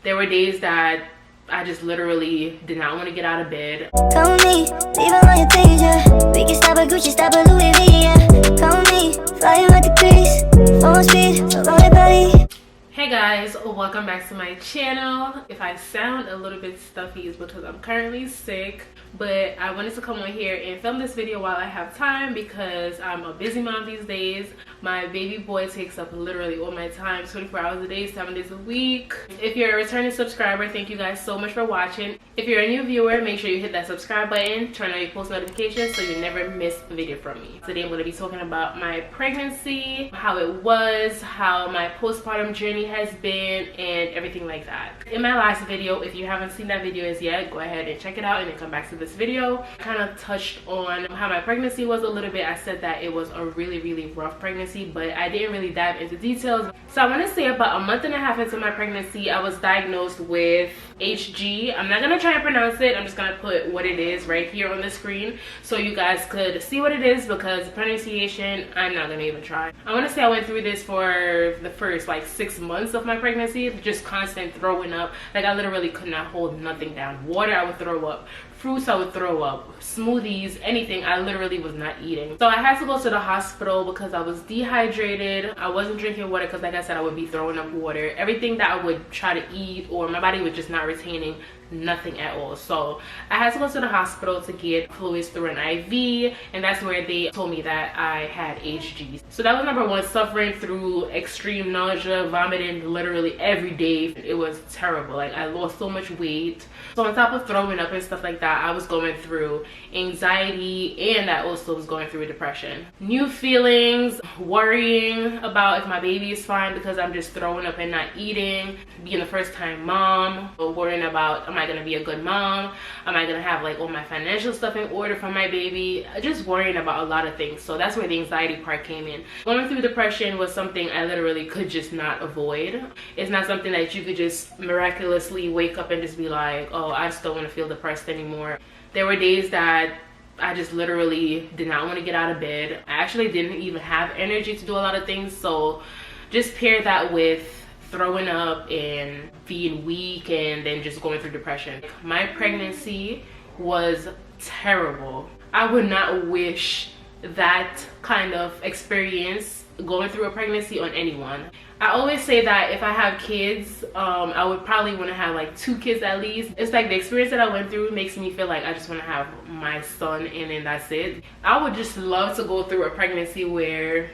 There were days that I just literally did not want to get out of bed. Call me, leave all your things, yeah. We can stop at Gucci, stop at Louis V, yeah. Call me, flying like a breeze, full speed, so roll it body. Hey guys, welcome back to my channel. If I sound a little bit stuffy, it's because I'm currently sick, but I wanted to come on here and film this video while I have time because I'm a busy mom these days. My baby boy takes up literally all my time, 24 hours a day, 7 days a week. If you're a returning subscriber, thank you guys so much for watching. If you're a new viewer, make sure you hit that subscribe button, turn on your post notifications so you never miss a video from me. Today I'm going to be talking about my pregnancy, how it was, how my postpartum journey has been, and everything like that. In my last video, if you haven't seen that video as yet, go ahead and check it out and then come back to this video. I kind of touched on how my pregnancy was a little bit. I said that it was a really rough pregnancy, but I didn't really dive into details. So I want to say about a month and a half into my pregnancy, I was diagnosed with HG. I'm not gonna try and pronounce it. I'm just gonna put what it is right here on the screen so you guys could see what it is, because pronunciation, I'm not gonna even try. I want to say I went through this for the first like 6 months of my pregnancy, just constant throwing up. Like I literally could not hold nothing down. Water I would throw up, fruits I would throw up, smoothies, anything. I literally was not eating. So I had to go to the hospital because I was dehydrated. I wasn't drinking water because, like I said, I would be throwing up water. Everything that I would try to eat, or my body was just not retaining nothing at all. So I had to go to the hospital to get fluids through an IV, and that's where they told me that I had HG. So that was number one, suffering through extreme nausea, vomiting literally every day. It was terrible. Like I lost so much weight. So on top of throwing up and stuff like that, I was going through anxiety, and I also was going through depression. New feelings, worrying about if my baby is fine because I'm just throwing up and not eating, being the first time mom, worrying about, am I gonna be a good mom? Am I gonna have like all my financial stuff in order for my baby? Just worrying about a lot of things. So that's where the anxiety part came in. Going through depression was something I literally could just not avoid. It's not something that you could just miraculously wake up and just be like, oh, I just don't want to feel depressed anymore. There were days that I just literally did not want to get out of bed. I actually didn't even have energy to do a lot of things. So just pair that with throwing up and being weak and then just going through depression. My pregnancy was terrible. I would not wish that kind of experience, going through a pregnancy, on anyone. I always say that if I have kids, I would probably want to have like 2 kids at least. It's like the experience that I went through makes me feel like I just want to have my son and then that's it. I would just love to go through a pregnancy where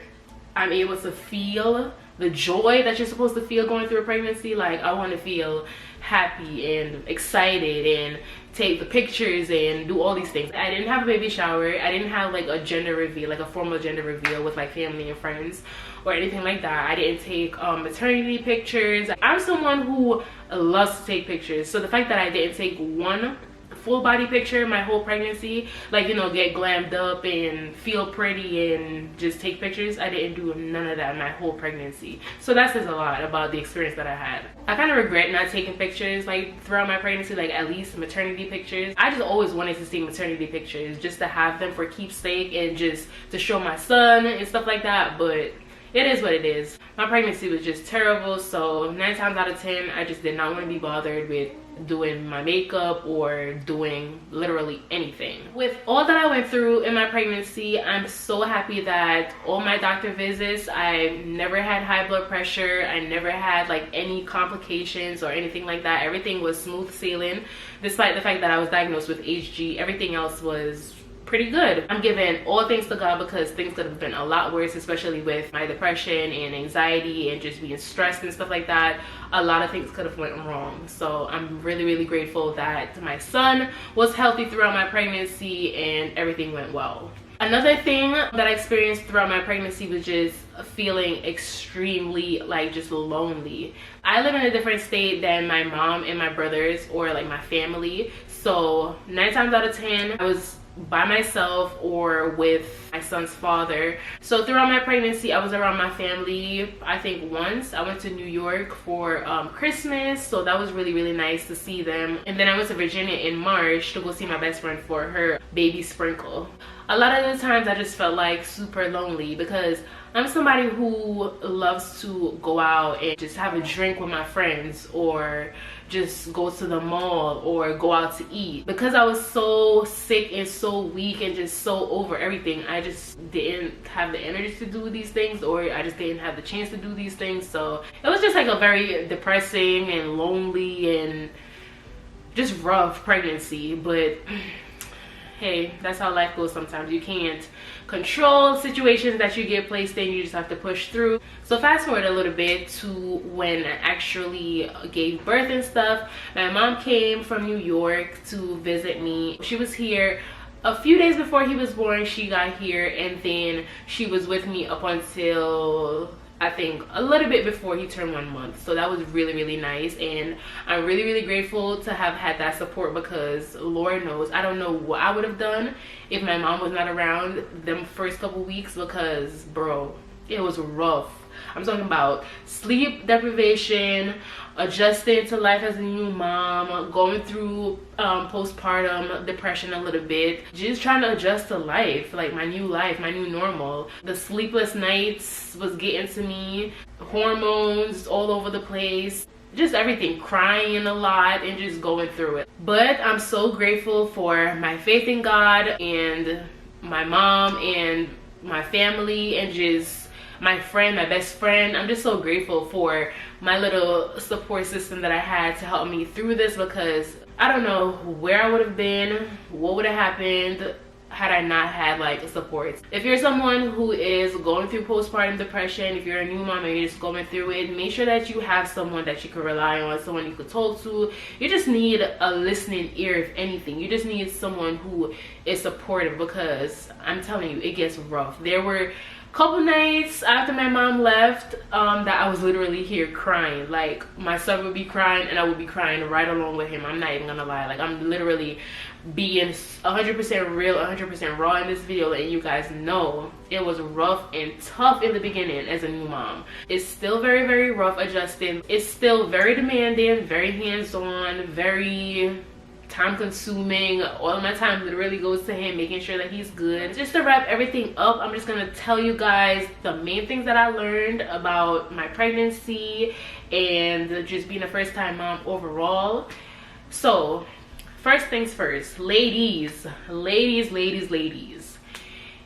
I'm able to feel the joy that you're supposed to feel going through a pregnancy. Like I want to feel happy and excited and take the pictures and do all these things. I didn't have a baby shower. I didn't have like a gender reveal, like a formal gender reveal with like family and friends or anything like that. I didn't take maternity pictures. I'm someone who loves to take pictures. So the fact that I didn't take one full body picture my whole pregnancy, like, you know, get glammed up and feel pretty and just take pictures, I didn't do none of that my whole pregnancy. So that says a lot about the experience that I had. I kind of regret not taking pictures like throughout my pregnancy, like at least maternity pictures. I just always wanted to see maternity pictures just to have them for keepsake and just to show my son and stuff like that, but it is what it is. My pregnancy was just terrible, so 9 times out of 10 I just did not want to be bothered with doing my makeup or doing literally anything. With all that I went through in my pregnancy, I'm so happy that all my doctor visits, I never had high blood pressure, I never had like any complications or anything like that. Everything was smooth sailing. Despite the fact that I was diagnosed with HG, everything else was pretty good. I'm giving all things to God because things could have been a lot worse, especially with my depression and anxiety and just being stressed and stuff like that. A lot of things could have went wrong. So I'm really grateful that my son was healthy throughout my pregnancy and everything went well. Another thing that I experienced throughout my pregnancy was just feeling extremely like just lonely. I live in a different state than my mom and my brothers or like my family. So 9 times out of 10 I was by myself or with my son's father. So throughout my pregnancy I was around my family. I think once I went to New York for Christmas, so that was really nice to see them. And then I went to Virginia in March to go see my best friend for her baby sprinkle. a lot of the times I just felt like super lonely because I'm somebody who loves to go out and just have a drink with my friends, or just go to the mall, or go out to eat. Because I was so sick and so weak and just so over everything, I just didn't have the energy to do these things, or I just didn't have the chance to do these things. So it was just like a very depressing and lonely and just rough pregnancy. But hey, that's how life goes sometimes. You can't control situations that you get placed in. You just have to push through. So fast forward a little bit to when I actually gave birth and stuff. My mom came from New York to visit me. She was here a few days before he was born. She got here, and then she was with me up until I think a little bit before he turned 1 month. So that was really, really nice, and I'm really, really grateful to have had that support, because Lord knows I don't know what I would have done if my mom was not around them first couple weeks, because bro, it was rough. I'm talking about sleep deprivation, adjusting to life as a new mom, going through postpartum depression a little bit, just trying to adjust to life, like my new life, my new normal. The sleepless nights was getting to me, hormones all over the place, just everything, crying a lot and just going through it. But I'm so grateful for my faith in God and my mom and my family and just my friend, my best friend. I'm just so grateful for my little support system that I had to help me through this, because I don't know where I would have been, what would have happened had I not had like support. If you're someone who is going through postpartum depression, if you're a new mom and you're just going through it, make sure that you have someone that you can rely on, someone you can talk to. You just need a listening ear, if anything. You just need someone who is supportive, because I'm telling you, it gets rough. There were couple nights after my mom left that I was literally here crying. Like, my son would be crying and I would be crying right along with him. I'm not even gonna lie. Like, I'm literally being 100% real, 100% raw in this video, letting you guys know it was rough and tough in the beginning as a new mom. It's still very, very rough adjusting. It's still very demanding, very hands-on, very time consuming. All of my time literally goes to him, making sure that he's good. Just to wrap everything up, I'm just gonna tell you guys the main things that I learned about my pregnancy and just being a first-time mom overall. So first things first, ladies,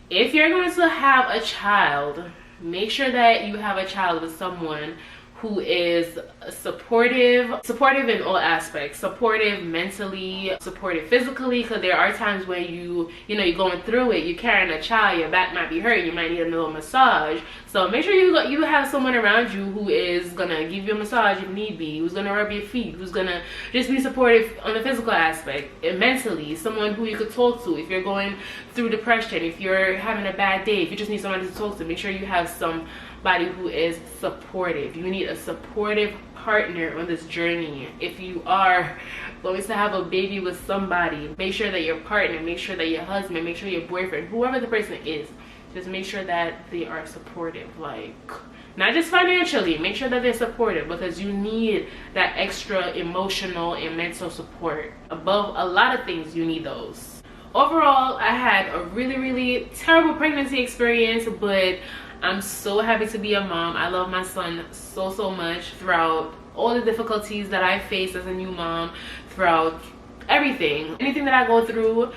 if you're going to have a child, make sure that you have a child with someone who is supportive in all aspects, supportive mentally, supportive physically, because there are times when you're going through it, you're carrying a child, your back might be hurting, you might need a little massage. So make sure you have someone around you who is gonna give you a massage if need be, who's gonna rub your feet, who's gonna just be supportive on the physical aspect, and mentally, someone who you could talk to if you're going through depression, if you're having a bad day, if you just need somebody to talk to. Make sure you have somebody who is supportive. You need a supportive partner on this journey. If you are going to have a baby with somebody, make sure that your partner, make sure that your husband, make sure your boyfriend, whoever the person is, just make sure that they are supportive. Like, not just financially, make sure that they're supportive, because you need that extra emotional and mental support. Above a lot of things, you need those. Overall, I had a really, really terrible pregnancy experience, but I'm so happy to be a mom. I love my son so, so much throughout all the difficulties that I faced as a new mom, throughout anything that I go through.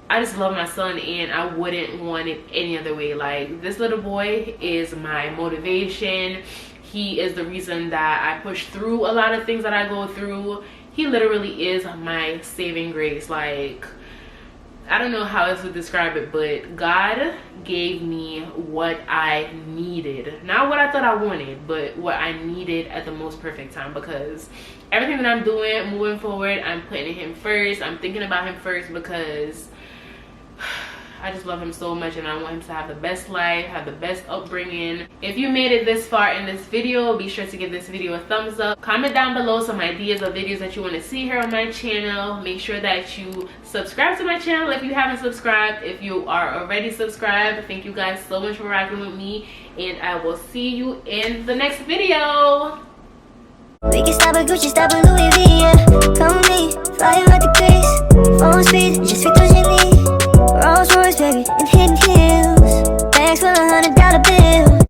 I just love my son, and I wouldn't want it any other way. Like, this little boy is my motivation. He is the reason that I push through a lot of things that I go through. He literally is my saving grace. Like, I don't know how else to describe it, but God gave me what I needed. Not what I thought I wanted, but what I needed at the most perfect time, because everything that I'm doing moving forward, I'm putting him first. I'm thinking about him first, because I just love him so much, and I want him to have the best life, have the best upbringing. If you made it this far in this video, be sure to give this video a thumbs up. Comment down below some ideas of videos that you want to see here on my channel. Make sure that you subscribe to my channel if you haven't subscribed. If you are already subscribed, thank you guys so much for rocking with me, and I will see you in the next video. We can stop at Gucci, stop at Louis V, yeah. Come with me, flying at the crease, phone speed, just